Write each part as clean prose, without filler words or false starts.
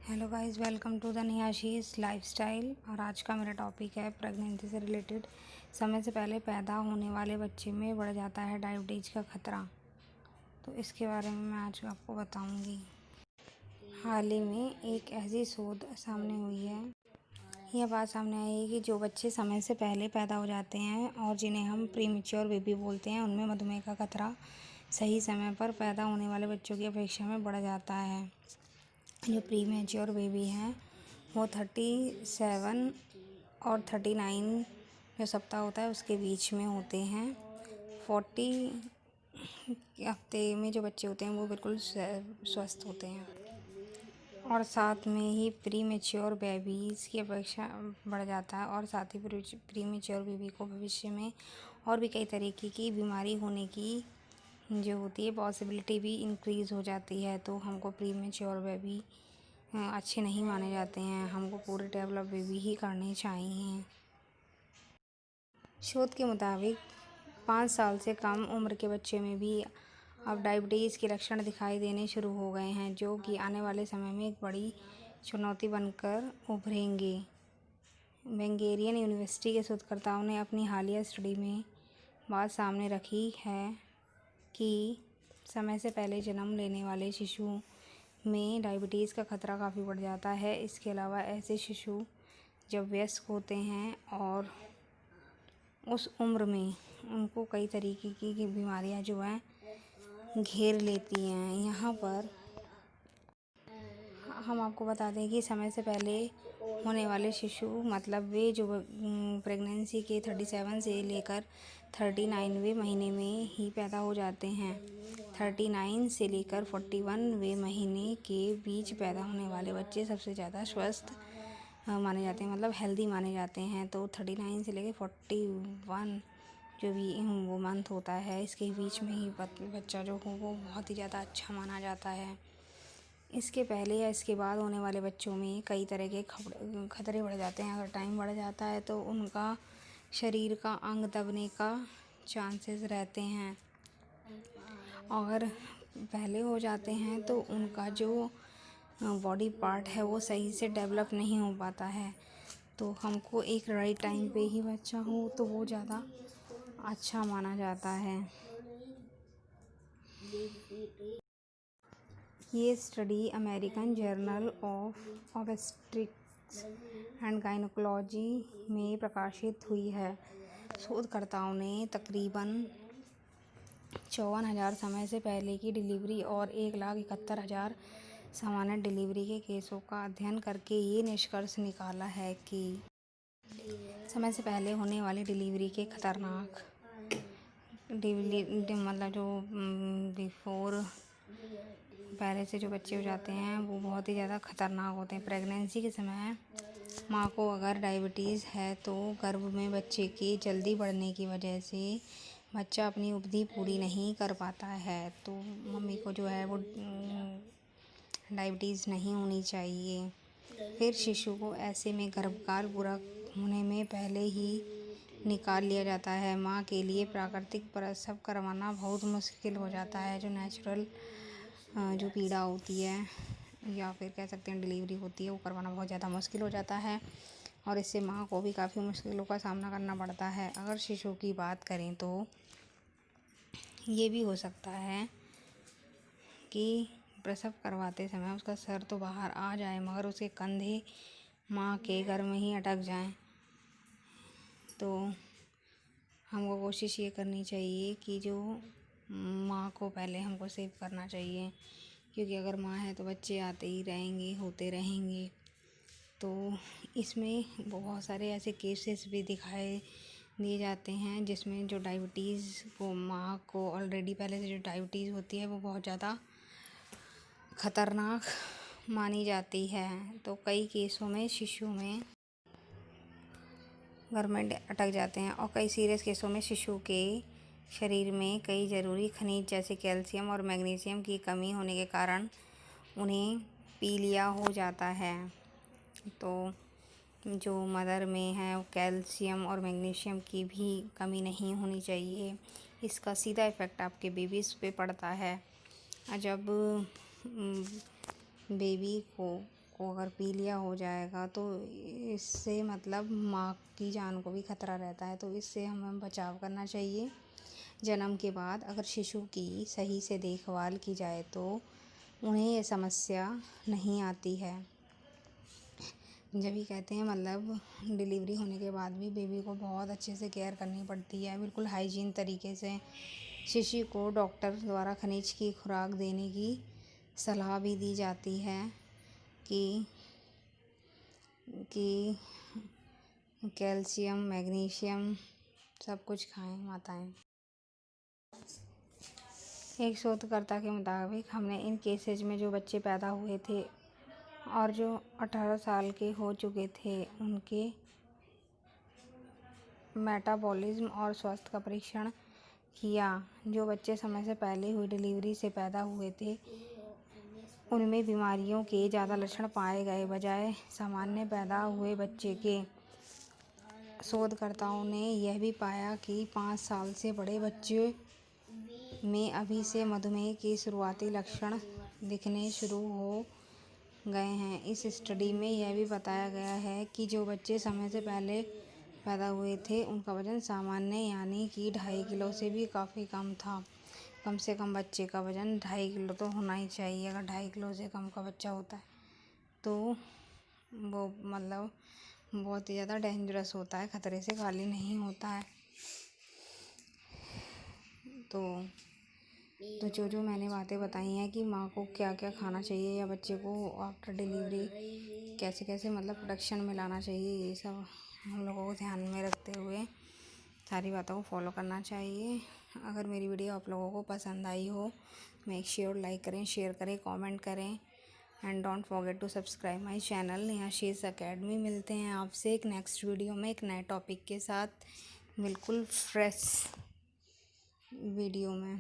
Hello guys, welcome to the Niyashi's lifestyle. और आज का मेरा टॉपिक है प्रेगनेंसी से रिलेटेड। समय से पहले पैदा होने वाले बच्चे में बढ़ जाता है डायबिटीज़ का खतरा। तो इसके बारे में मैं आज आपको बताऊंगी। हाल ही में एक ऐसी शोध सामने हुई है, यह बात सामने आई है कि जो बच्चे समय से पहले पैदा हो जाते हैं और जिन्हें हम प्रीमेच्योर बेबी बोलते हैं, उनमें मधुमेह का खतरा सही समय पर पैदा होने वाले बच्चों की अपेक्षा में बढ़ जाता है। जो प्रीमेच्योर बेबी हैं वो 37 और 39 जो सप्ताह होता है उसके बीच में होते हैं। 40 हफ्ते में जो बच्चे होते हैं वो बिल्कुल स्वस्थ होते हैं। और साथ में ही प्रीमेच्योर बेबीज़ की अपेक्षा बढ़ जाता है। और साथ ही प्रीमेच्योर बेबी को भविष्य में और भी कई तरीके की बीमारी होने की जो होती है पॉसिबिलिटी भी इंक्रीज़ हो जाती है। तो हमको प्रीमेच्योर बेबी अच्छे नहीं माने जाते हैं, हमको पूरे डेवलप बेबी ही करने चाहिए। शोध के मुताबिक 5 साल से कम उम्र के बच्चे में भी अब डायबिटीज़ के लक्षण दिखाई देने शुरू हो गए हैं, जो कि आने वाले समय में एक बड़ी चुनौती बनकर उभरेंगे। बेंगेरियन यूनिवर्सिटी के शोधकर्ताओं ने अपनी हालिया स्टडी में बात सामने रखी है कि समय से पहले जन्म लेने वाले शिशुओं में डायबिटीज़ का खतरा काफ़ी बढ़ जाता है। इसके अलावा ऐसे शिशु जब वयस्क होते हैं और उस उम्र में उनको कई तरीके की बीमारियां जो हैं घेर लेती हैं। यहाँ पर हम आपको बता दें कि समय से पहले होने वाले शिशु मतलब वे जो प्रेगनेंसी के 37 से लेकर 39वें महीने में ही पैदा हो जाते हैं। 39 से लेकर 41वें महीने के बीच पैदा होने वाले बच्चे सबसे ज़्यादा स्वस्थ माने जाते हैं, मतलब हेल्दी माने जाते हैं। तो 39 से लेकर 41 जो भी वो मंथ होता है, इसके बीच में ही बच्चा जो हो वो बहुत ही ज़्यादा अच्छा माना जाता है। इसके पहले या इसके बाद होने वाले बच्चों में कई तरह के खतरे बढ़ जाते हैं। अगर टाइम बढ़ जाता है तो उनका शरीर का अंग दबने का चांसेस रहते हैं। और पहले हो जाते हैं तो उनका जो बॉडी पार्ट है वो सही से डेवलप नहीं हो पाता है। तो हमको एक राइट टाइम पे ही बच्चा हो तो वो ज़्यादा अच्छा माना जाता है। ये study American journal of obstetrics and gynaecology में प्रकाशित हुई है। शोधकर्ताओं ने तकरीबन 54,000 समय से पहले की डिलीवरी और 1,71,000 सामान्य डिलीवरी के केसों का अध्ययन करके ये निष्कर्ष निकाला है कि समय से पहले होने वाली डिलीवरी के खतरनाक मतलब जो बिफोर पहले से जो बच्चे हो जाते हैं वो बहुत ही ज़्यादा खतरनाक होते हैं। प्रेगनेंसी के समय माँ को अगर डायबिटीज़ है तो गर्भ में बच्चे के जल्दी बढ़ने की वजह से बच्चा अपनी उपधि पूरी नहीं कर पाता है। तो मम्मी को जो है वो डायबिटीज़ नहीं होनी चाहिए। फिर शिशु को ऐसे में गर्भकाल पूरा होने में पहले ही निकाल लिया जाता है। माँ के लिए प्राकृतिक प्रसव करवाना बहुत मुश्किल हो जाता है। जो नेचुरल जो पीड़ा होती है या फिर कह सकते हैं डिलीवरी होती है वो करवाना बहुत ज़्यादा मुश्किल हो जाता है और इससे माँ को भी काफ़ी मुश्किलों का सामना करना पड़ता है। अगर शिशु की बात करें तो ये भी हो सकता है कि प्रसव करवाते समय उसका सर तो बाहर आ जाए मगर उसके कंधे माँ के गर्भ में ही अटक जाएं। तो हमको कोशिश ये करनी चाहिए कि जो माँ को पहले हमको सेव करना चाहिए, क्योंकि अगर माँ है तो बच्चे आते ही रहेंगे, होते रहेंगे। तो इसमें बहुत सारे ऐसे केसेस भी दिखाए दिए जाते हैं जिसमें जो डायबिटीज़ को माँ को ऑलरेडी पहले से जो डायबिटीज़ होती है वो बहुत ज़्यादा खतरनाक मानी जाती है। तो कई केसों में शिशु में गर्भ में अटक जाते हैं और कई सीरियस केसों में शिशु के शरीर में कई ज़रूरी खनिज जैसे कैल्शियम और मैग्नीशियम की कमी होने के कारण उन्हें पीलिया हो जाता है। तो जो मदर में है कैल्शियम और मैग्नीशियम की भी कमी नहीं होनी चाहिए। इसका सीधा इफ़ेक्ट आपके बेबीज़ पे पड़ता है। जब बेबी को को अगर पीलिया हो जाएगा तो इससे मतलब माँ की जान को भी खतरा रहता है। तो इससे हमें बचाव करना चाहिए। जन्म के बाद अगर शिशु की सही से देखभाल की जाए तो उन्हें ये समस्या नहीं आती है। जब भी कहते हैं मतलब डिलीवरी होने के बाद भी बेबी को बहुत अच्छे से केयर करनी पड़ती है, बिल्कुल हाइजीन तरीके से। शिशु को डॉक्टर द्वारा खनिज की खुराक देने की सलाह भी दी जाती है कि कैल्शियम, मैग्नीशियम सब कुछ खाएं माताएं। एक शोधकर्ता के मुताबिक हमने इन केसेज में जो बच्चे पैदा हुए थे और जो 18 साल के हो चुके थे उनके मेटाबॉलिज्म और स्वास्थ्य का परीक्षण किया। जो बच्चे समय से पहले हुई डिलीवरी से पैदा हुए थे उनमें बीमारियों के ज़्यादा लक्षण पाए गए बजाय सामान्य पैदा हुए बच्चे के। शोधकर्ताओं ने यह भी पाया कि 5 साल से बड़े बच्चे में अभी से मधुमेह के शुरुआती लक्षण दिखने शुरू हो गए हैं। इस स्टडी में यह भी बताया गया है कि जो बच्चे समय से पहले पैदा हुए थे उनका वज़न सामान्य यानी कि 2.5 किलो से भी काफ़ी कम था। कम से कम बच्चे का वज़न 2.5 किलो तो होना ही चाहिए। अगर 2.5 किलो से कम का बच्चा होता है तो वो मतलब बहुत ही ज़्यादा डेंजरस होता है, खतरे से खाली नहीं होता है। तो जो मैंने बातें बताई हैं कि माँ को क्या क्या खाना चाहिए या बच्चे को आफ्टर डिलीवरी कैसे कैसे मतलब प्रोडक्शन में लाना चाहिए, ये सब हम लोगों को ध्यान में रखते हुए सारी बातों को फॉलो करना चाहिए। अगर मेरी वीडियो आप लोगों को पसंद आई हो मेक श्योर लाइक करें, शेयर करें, कमेंट करें and don't forget to subscribe my channel Yashi's academy. मिलते हैं आपसे एक नेक्स्ट वीडियो में एक नए टॉपिक के साथ, बिल्कुल फ्रेश वीडियो में।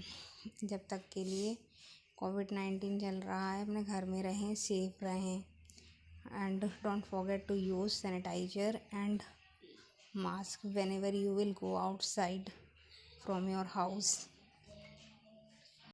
जब तक के लिए कोविड-19 चल रहा है, अपने घर में रहें, सेफ रहें and don't forget to use sanitiser and mask whenever you will go outside from your house.